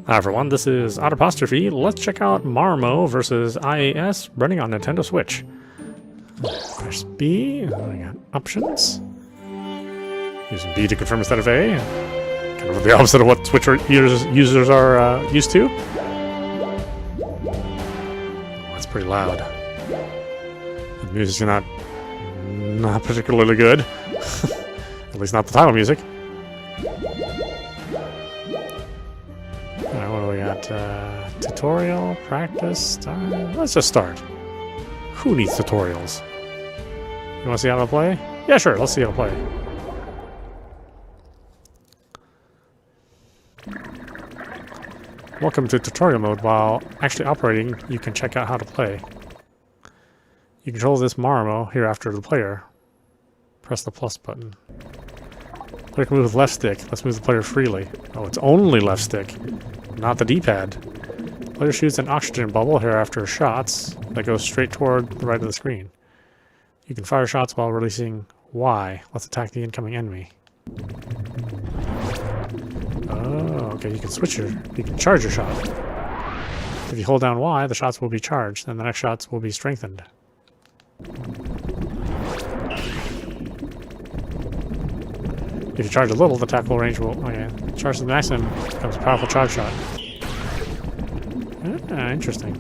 Hi everyone, this is audap. Let's check out Marimo vs I.A.S. running on Nintendo Switch. Press B, I got options. Using B to confirm instead of A. Kind of the opposite of what Switch users are used to. That's pretty loud. The music's not particularly good. At least not the title music. Alright, what do we got? Tutorial, practice, time. Let's just start. Who needs tutorials? You want to see how to play? Yeah, sure, let's see how to play. Welcome to tutorial mode. While actually operating, you can check out how to play. You control this Marimo here after the player. Press the plus button. Player can move with left stick. Let's move the player freely. Oh, it's only left stick, not the D-pad. Player shoots an oxygen bubble here after shots that go straight toward the right of the screen. You can fire shots while releasing Y. Let's attack the incoming enemy. Oh, okay, you can charge your shot. If you hold down Y, the shots will be charged, and the next shots will be strengthened. If you charge a little, the tackle range will... Okay, charge to the maximum becomes a powerful charge shot. Interesting.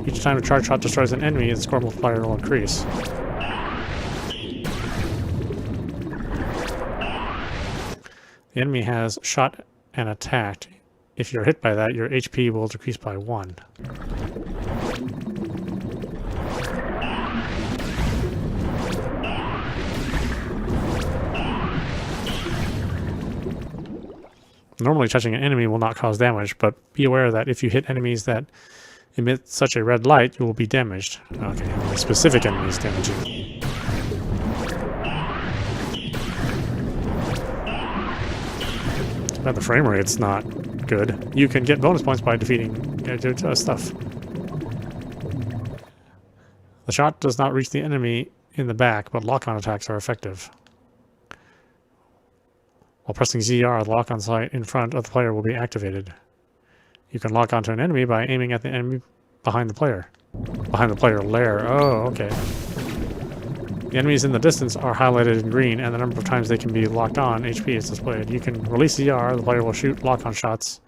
Each time a charge shot destroys an enemy, the score multiplier will increase. The enemy has shot and attacked. If you're hit by that, your HP will decrease by 1. Normally touching an enemy will not cause damage, but be aware that if you hit enemies that emit such a red light, you will be damaged. Okay, only specific enemies damage you. But the frame rate's not good. You can get bonus points by defeating stuff. The shot does not reach the enemy in the back, but lock-on attacks are effective. While pressing ZR, the lock-on sight in front of the player will be activated. You can lock onto an enemy by aiming at the enemy behind the player. Behind the player lair. Oh, okay. The enemies in the distance are highlighted in green, and the number of times they can be locked on HP is displayed. You can release ZR, the player will shoot lock-on shots.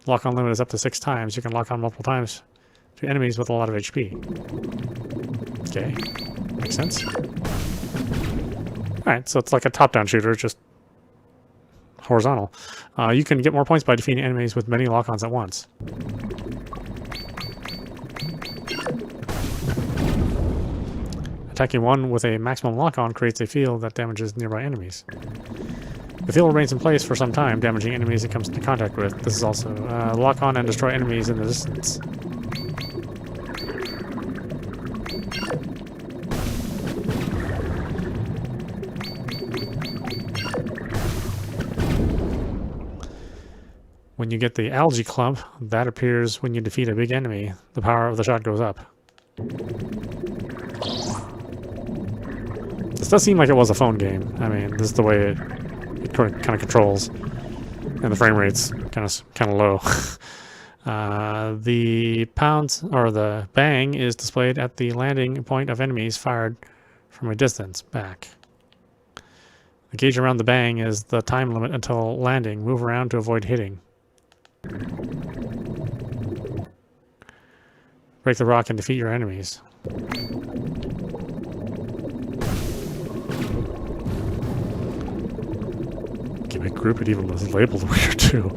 The lock-on limit is up to 6 times. You can lock on multiple times to enemies with a lot of HP. Okay, makes sense. Alright, so it's like a top-down shooter, just horizontal. You can get more points by defeating enemies with many lock-ons at once. Attacking one with a maximum lock-on creates a field that damages nearby enemies. The field remains in place for some time, damaging enemies it comes into contact with. This is also lock on and destroy enemies in the distance. When you get the algae clump, that appears when you defeat a big enemy. The power of the shot goes up. This does seem like it was a phone game. I mean, this is the way it kind of controls, and the frame rate's kind of low. The pounds or the bang is displayed at the landing point of enemies fired from a distance back. The gauge around the bang is the time limit until landing. Move around to avoid hitting. Break the rock and defeat your enemies. Give a group, it even was labeled weird too.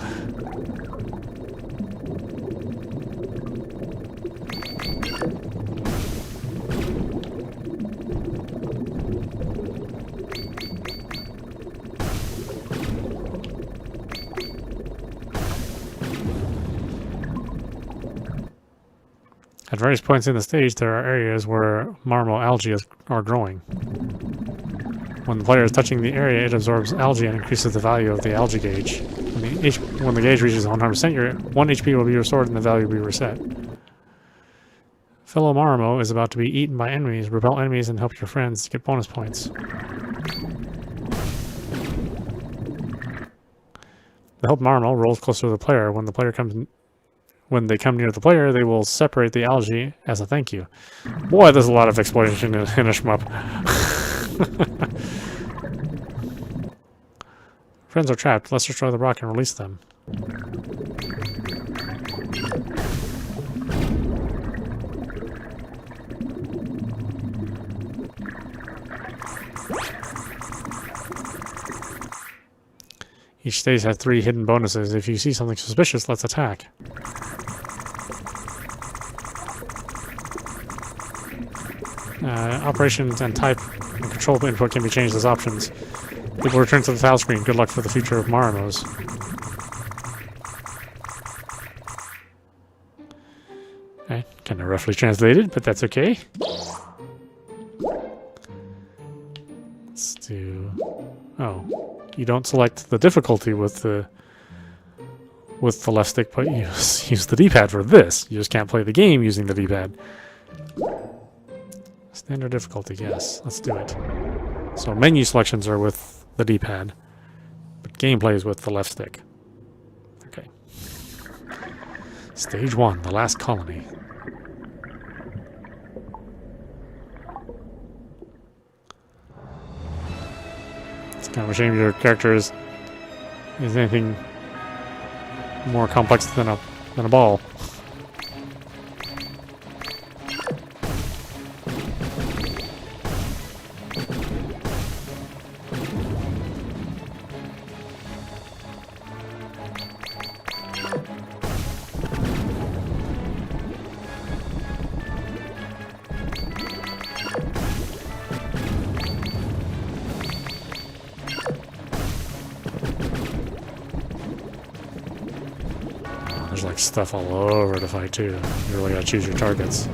At various points in the stage, there are areas where Marimo algae are growing. When the player is touching the area, it absorbs algae and increases the value of the algae gauge. When the gauge reaches 100%, your 1 HP will be restored and the value will be reset. Fellow Marimo is about to be eaten by enemies. Repel enemies and help your friends get bonus points. To help Marimo, roll closer to the player. When they come near the player, they will separate the algae as a thank you. Boy, there's a lot of exploitation in a shmup. Friends are trapped. Let's destroy the rock and release them. Each stage has 3 hidden bonuses. If you see something suspicious, let's attack. Operations and type and control input can be changed as options. People return to the tile screen. Good luck for the future of Marimo's. Okay, kind of roughly translated, but that's okay. Let's do... Oh, you don't select the difficulty with the left stick, but you use the D-pad for this. You just can't play the game using the D-pad. Standard difficulty, yes. Let's do it. So menu selections are with the D-pad, but gameplay is with the left stick. Okay. Stage 1, the last colony. It's kind of a shame your character is anything more complex than a ball. There's like stuff all over the fight too. You really gotta choose your targets.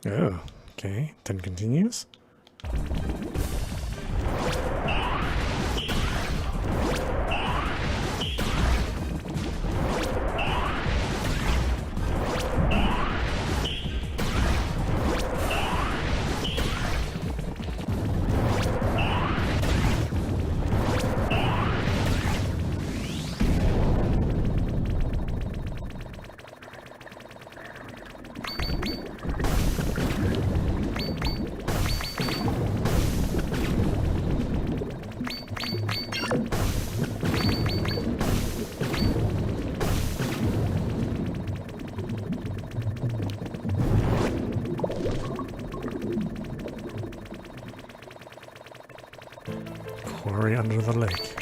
Oh, okay. Then continues. Quarry under the lake.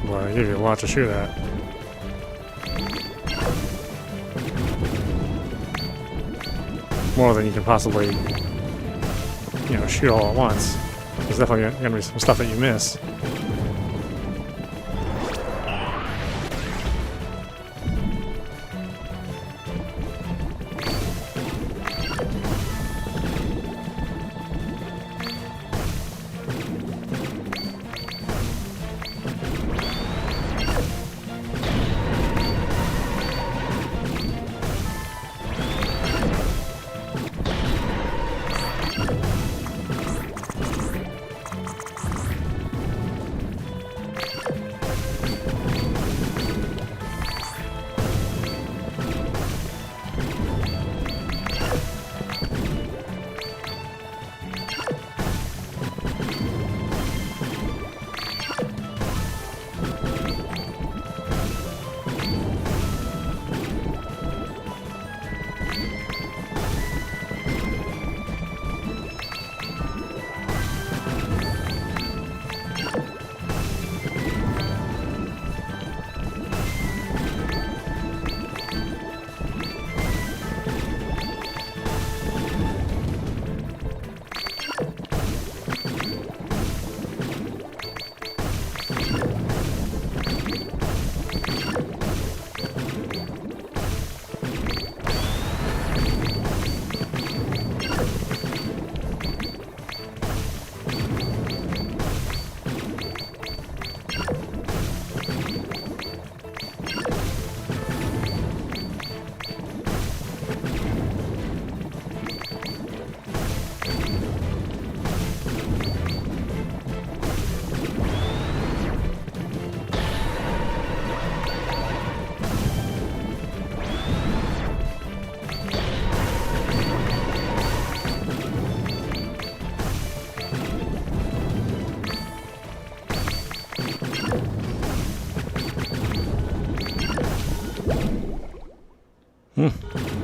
Well, I give you a lot to shoot at. More than you can possibly, you know, shoot all at once. There's definitely going to be some stuff that you miss.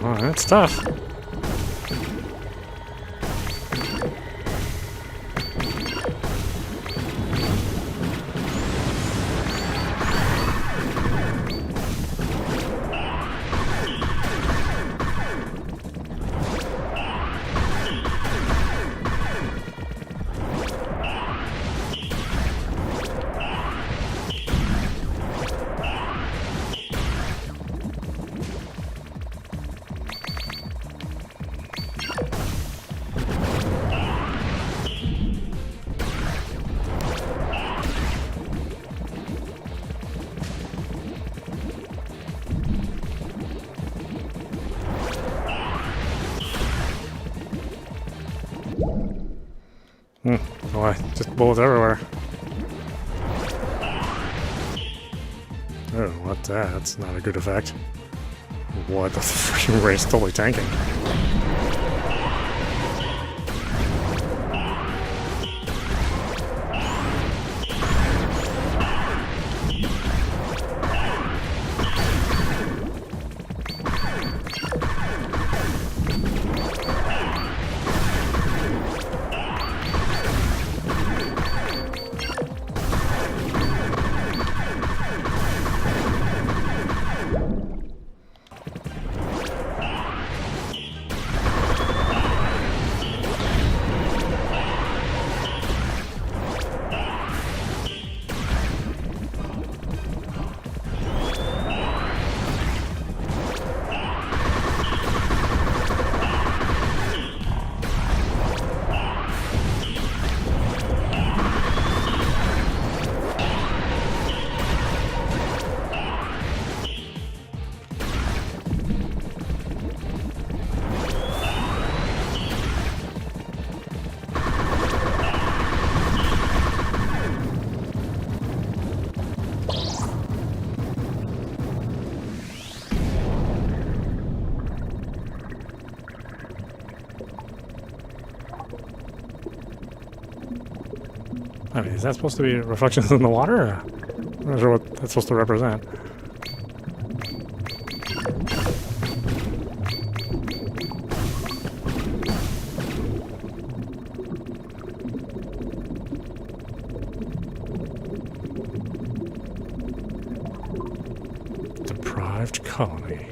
Oh, that's tough. Boy, just bullets everywhere. Oh, what's that? That's not a good effect. What? The freaking race totally tanking. I mean, is that supposed to be reflections in the water? Or I'm not sure what that's supposed to represent. Deprived colony.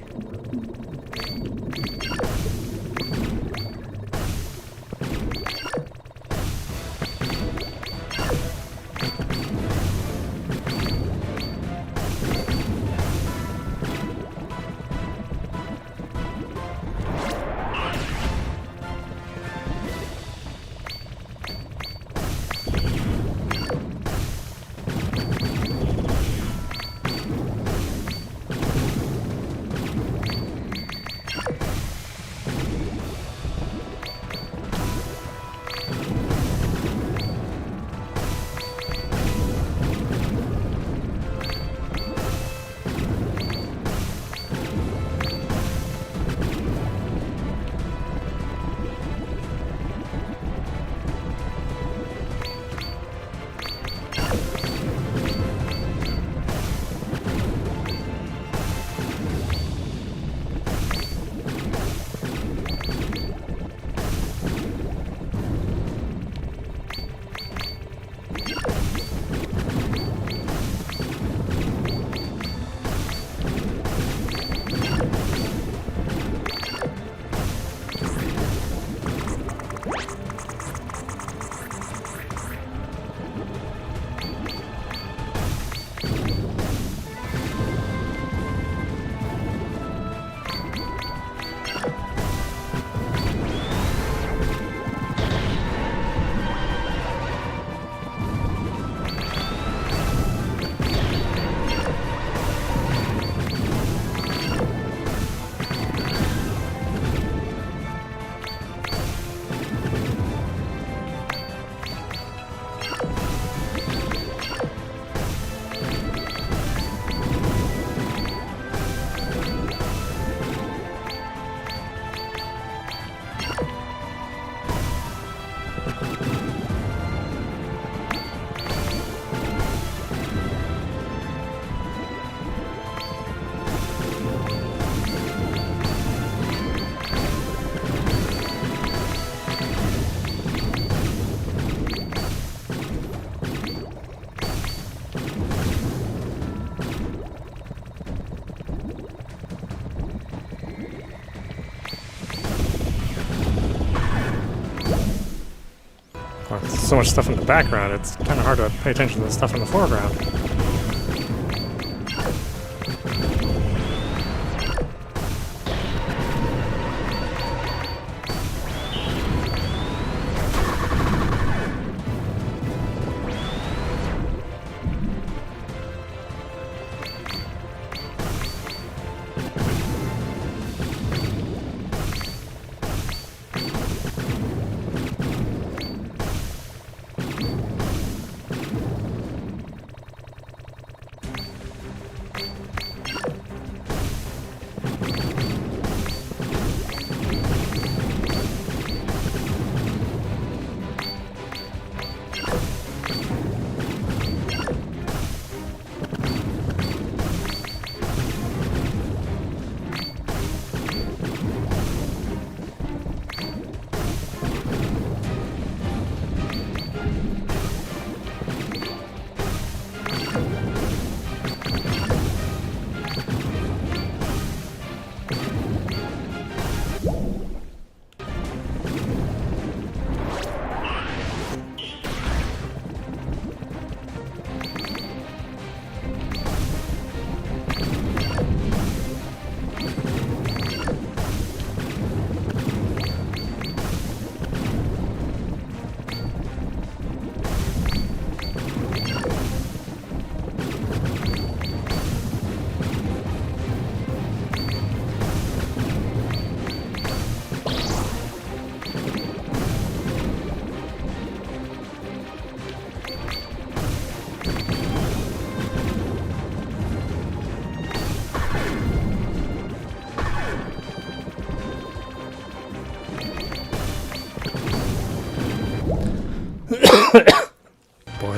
Well, there's so much stuff in the background, it's kind of hard to pay attention to the stuff in the foreground.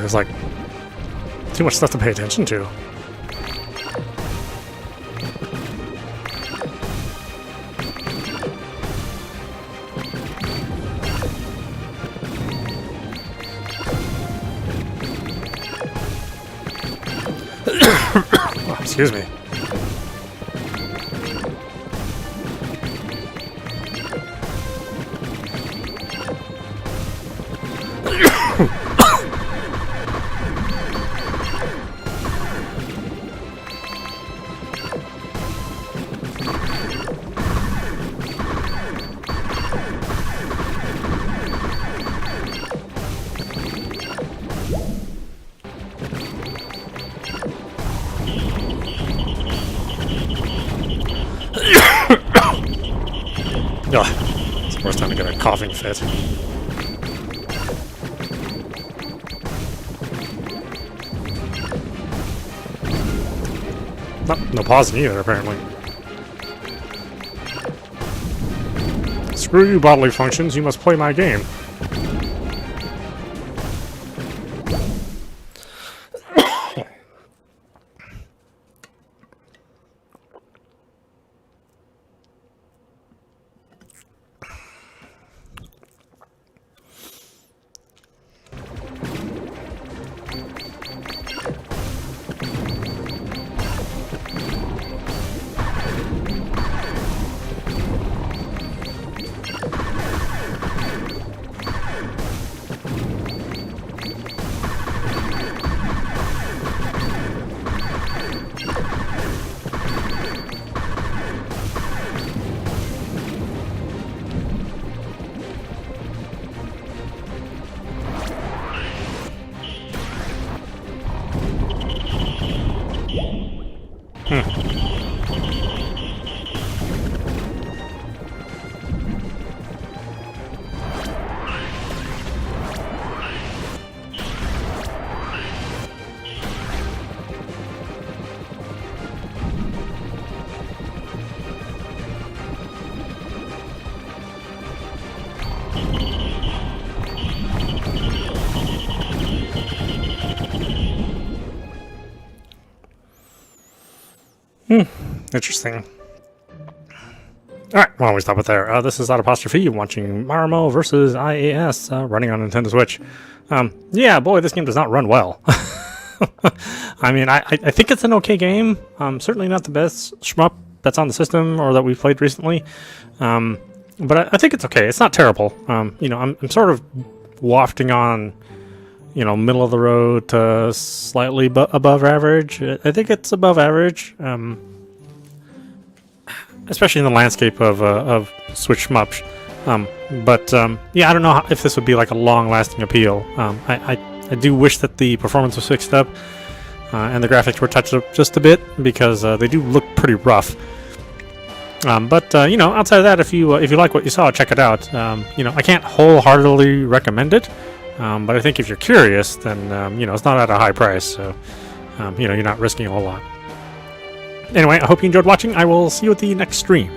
there's like too much stuff to pay attention to. Oh, excuse me. Ugh, it's the worst time to get a coughing fit. No pausing either, apparently. Screw you, bodily functions. You must play my game. Interesting. Alright, well, we stop it there. This is audap, watching Marimo vs I.A.S, running on Nintendo Switch. Yeah, boy, this game does not run well. I mean, I think it's an okay game. Certainly not the best shmup that's on the system or that we've played recently. But I think it's okay. It's not terrible. You know, I'm sort of wafting on, you know, middle of the road to slightly above average. I think it's above average. Especially in the landscape of Switch shmups. Yeah, I don't know if this would be like a long-lasting appeal. I do wish that the performance was fixed up and the graphics were touched up just a bit, because they do look pretty rough. You know, outside of that, if you like what you saw, check it out. You know, I can't wholeheartedly recommend it, but I think if you're curious, then you know, it's not at a high price, so you know, you're not risking a whole lot. Anyway, I hope you enjoyed watching. I will see you at the next stream.